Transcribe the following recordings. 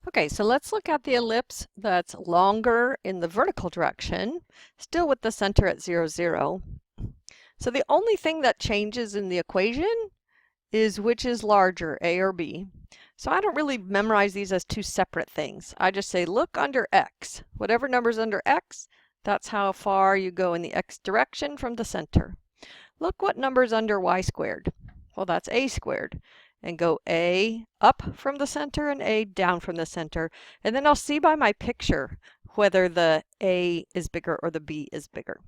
Okay, so let's look at the ellipse that's longer in the vertical direction, still with the center at 0, 0. So the only thing that changes in the equation is which is larger, A or B. So I don't really memorize these as two separate things. I just say look under X. Whatever number's under X, that's how far you go in the X direction from the center. Look what number's under Y squared. Well, that's A squared. And go A up from the center and A down from the center. And then I'll see by my picture whether the A is bigger or the B is bigger.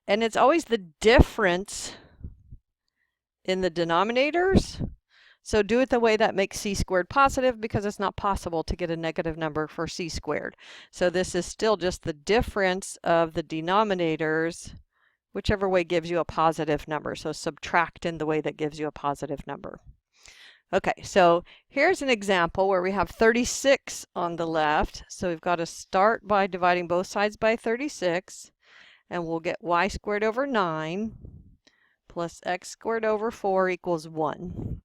And it's always the difference in the denominators. So do it the way that makes c squared positive, because it's not possible to get a negative number for c squared. So this is still just the difference of the denominators, whichever way gives you a positive number. So subtract in the way that gives you a positive number. Okay, so here's an example where we have 36 on the left. So we've got to start by dividing both sides by 36, and we'll get y squared over 9 plus x squared over 4 equals 1.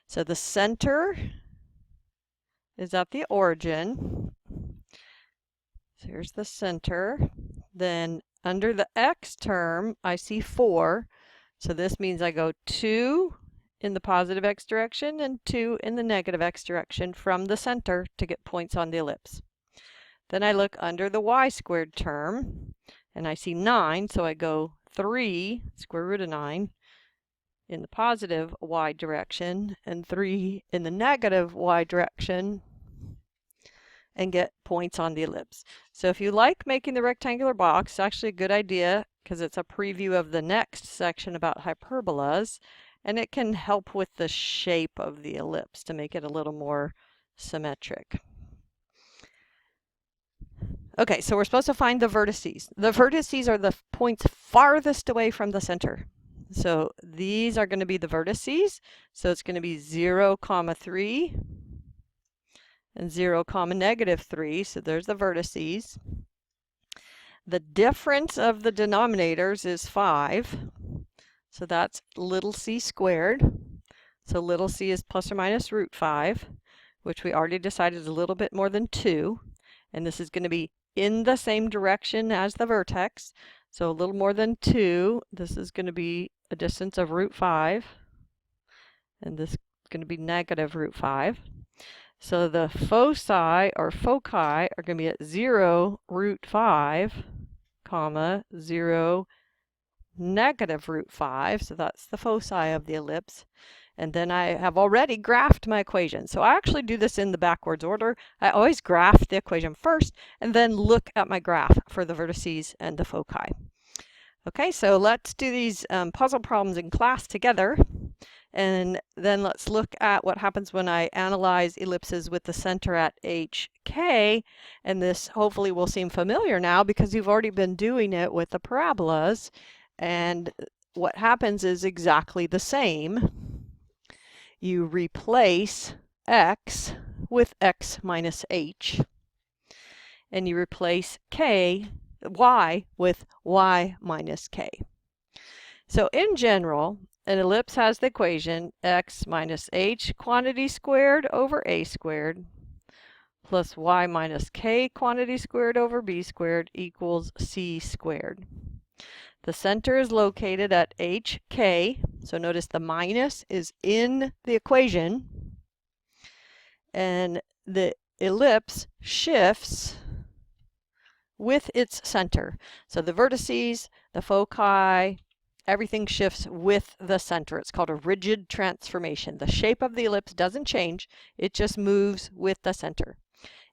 So the center is at the origin. So here's the center. Then under the x term, I see 4. So this means I go 2 in the positive x direction and 2 in the negative x direction from the center to get points on the ellipse. Then I look under the y squared term and I see 9, so I go 3 square root of 9 in the positive y direction and 3 in the negative y direction and get points on the ellipse. So if you like making the rectangular box, it's actually a good idea because it's a preview of the next section about hyperbolas, and it can help with the shape of the ellipse to make it a little more symmetric. Okay, so we're supposed to find the vertices. The vertices are the points farthest away from the center. So these are going to be the vertices. So it's going to be 0, 3 and 0, negative 3. So there's the vertices. The difference of the denominators is 5. So that's little c squared. So little c is plus or minus root 5, which we already decided is a little bit more than 2. And this is going to be in the same direction as the vertex. So a little more than 2. This is going to be a distance of root 5. And this is going to be negative root 5. So the foci are going to be at 0, root 5, comma, 0, negative root 5. So that's the foci of the ellipse. And then I have already graphed my equation. So I actually do this in the backwards order. I always graph the equation first and then look at my graph for the vertices and the foci. Okay, so let's do these puzzle problems in class together. And then let's look at what happens when I analyze ellipses with the center at HK. And this hopefully will seem familiar now because you've already been doing it with the parabolas. And what happens is exactly the same. You replace x with x minus h, and you replace y with y minus k. So in general, an ellipse has the equation x minus h quantity squared over a squared plus y minus k quantity squared over b squared equals c squared. The center is located at HK, so notice the minus is in the equation, and the ellipse shifts with its center. So the vertices, the foci, everything shifts with the center. It's called a rigid transformation. The shape of the ellipse doesn't change, it just moves with the center.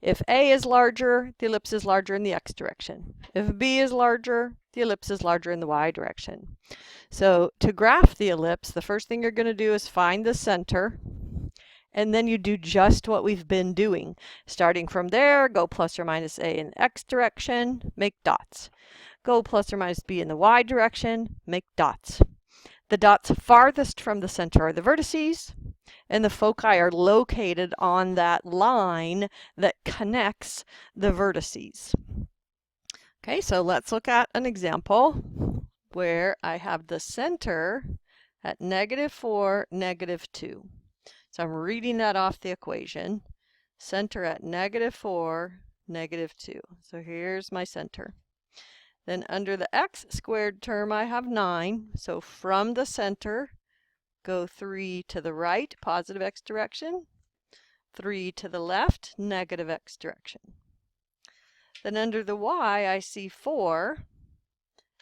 If A is larger, the ellipse is larger in the x direction. If B is larger, the ellipse is larger in the y direction. So to graph the ellipse, the first thing you're going to do is find the center, and then you do just what we've been doing. Starting from there, go plus or minus A in the x direction, make dots. Go plus or minus B in the y direction, make dots. The dots farthest from the center are the vertices, and the foci are located on that line that connects the vertices. Okay, so let's look at an example where I have the center at -4, -2. So I'm reading that off the equation. center at -4, -2. So here's my center. Then under the x squared term, I have 9. So from the center, go 3 to the right, positive x direction, 3 to the left, negative x direction. Then under the y, I see 4,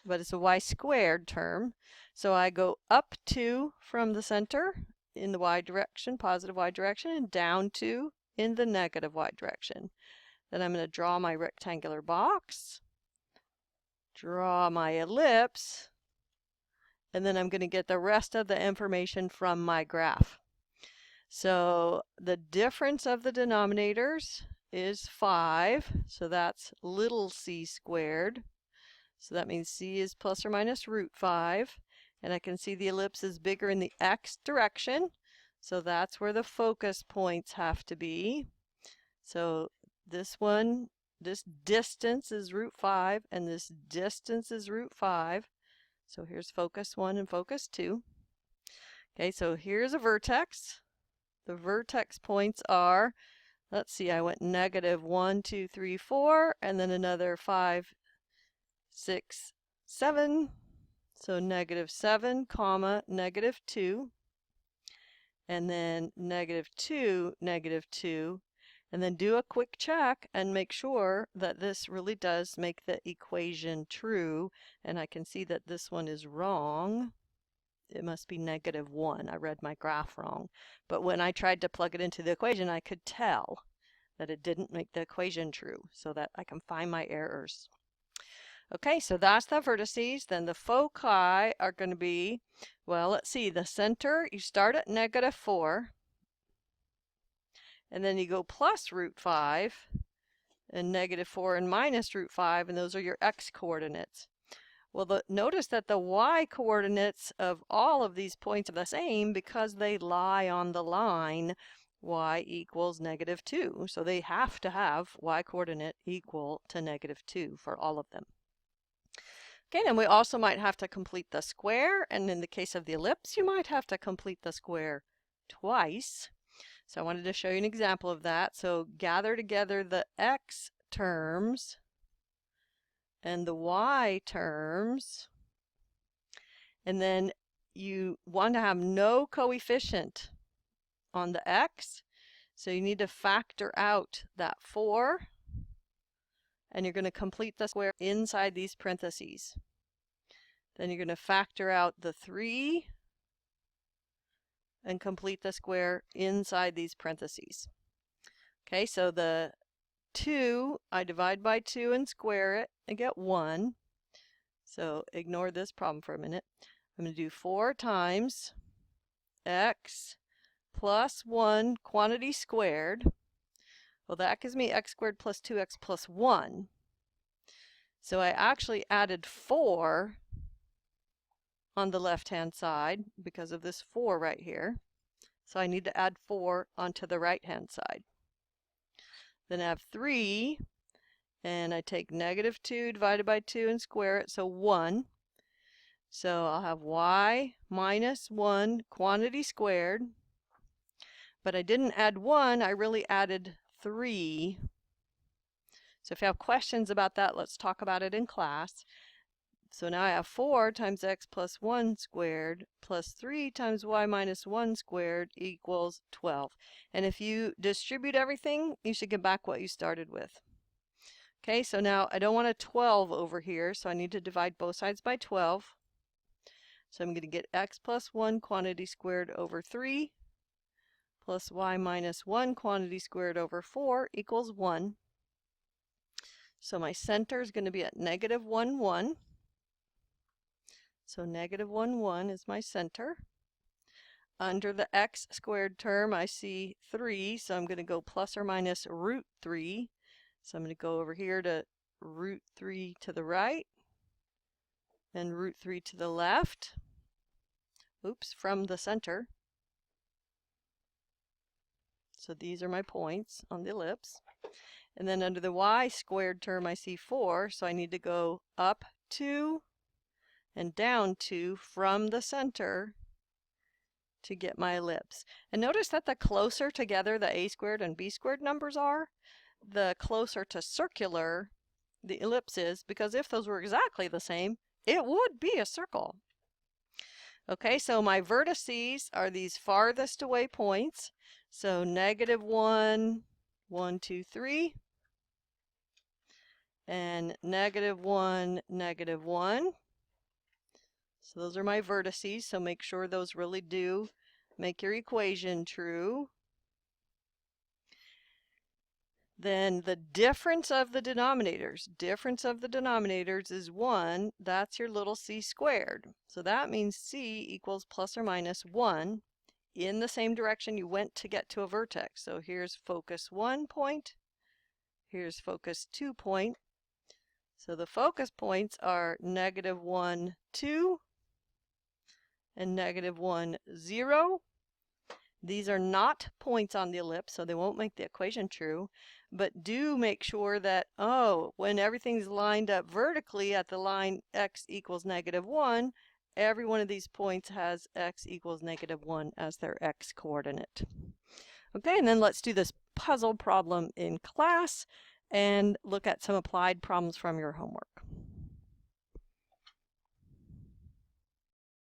but it's a y squared term. So I go up 2 from the center in the y direction, positive y direction, and down 2 in the negative y direction. Then I'm going to draw my rectangular box, draw my ellipse, and then I'm going to get the rest of the information from my graph. So the difference of the denominators is 5, so that's little c squared. So that means c is plus or minus √5, and I can see the ellipse is bigger in the x direction, so that's where the focus points have to be. So this one, this distance is √5, and this distance is √5. So here's focus 1 and focus 2. Okay, so here's a vertex. The vertex points are, let's see, I went -1, 2, 3, 4, and then another 5, 6, 7. So -7, comma, -2, and then -2, -2, and then do a quick check and make sure that this really does make the equation true. And I can see that this one is wrong. It must be -1. I read my graph wrong. But when I tried to plug it into the equation, I could tell that it didn't make the equation true, so that I can find my errors. Okay, so that's the vertices. Then the foci are going to be, well, let's see, the center, you start at -4, and then you go plus √5, and -4 and minus √5, and those are your x coordinates. Well, notice that the y coordinates of all of these points are the same because they lie on the line y equals -2. So they have to have y coordinate equal to -2 for all of them. Okay, then we also might have to complete the square, and in the case of the ellipse, you might have to complete the square twice. So I wanted to show you an example of that. So gather together the x terms and the y terms, and then you want to have no coefficient on the x, so you need to factor out that 4, and you're going to complete the square inside these parentheses. Then you're going to factor out the 3 and complete the square inside these parentheses. Okay, so the 2, I divide by 2 and square it and get 1. So ignore this problem for a minute. I'm going to do 4 times x plus 1 quantity squared. Well, that gives me x squared plus 2x plus 1. So I actually added 4 on the left-hand side because of this 4 right here. So I need to add 4 onto the right-hand side. Then I have 3, and I take -2 divided by 2 and square it, so 1. So I'll have y minus 1 quantity squared. But I didn't add 1, I really added 3. So if you have questions about that, let's talk about it in class. So now I have 4 times x plus 1 squared plus 3 times y minus 1 squared equals 12. And if you distribute everything, you should get back what you started with. Okay, so now I don't want a 12 over here, so I need to divide both sides by 12. So I'm going to get x plus 1 quantity squared over 3 plus y minus 1 quantity squared over 4 equals 1. So my center is going to be at -1, 1. So -1, 1 is my center. Under the x squared term, I see 3, so I'm going to go plus or minus √3. So I'm going to go over here to √3 to the right and √3 to the left. Oops, from the center. So these are my points on the ellipse. And then under the y squared term, I see 4, so I need to go up 2 and down 2 from the center to get my ellipse. And notice that the closer together the a squared and b squared numbers are, the closer to circular the ellipse is, because if those were exactly the same, it would be a circle. Okay, so my vertices are these farthest away points. So -1, 1, 2, 3, and -1, -1. So those are my vertices, so make sure those really do make your equation true. Then the difference of the denominators. Difference of the denominators is 1. That's your little c squared. So that means c equals plus or minus 1 in the same direction you went to get to a vertex. So here's focus 1 point. Here's focus 2 point. So the focus points are -1, 2 and -1, 0. These are not points on the ellipse, so they won't make the equation true, but do make sure that, when everything's lined up vertically at the line x equals -1, every one of these points has x equals -1 as their x coordinate. Okay, and then let's do this puzzle problem in class and look at some applied problems from your homework.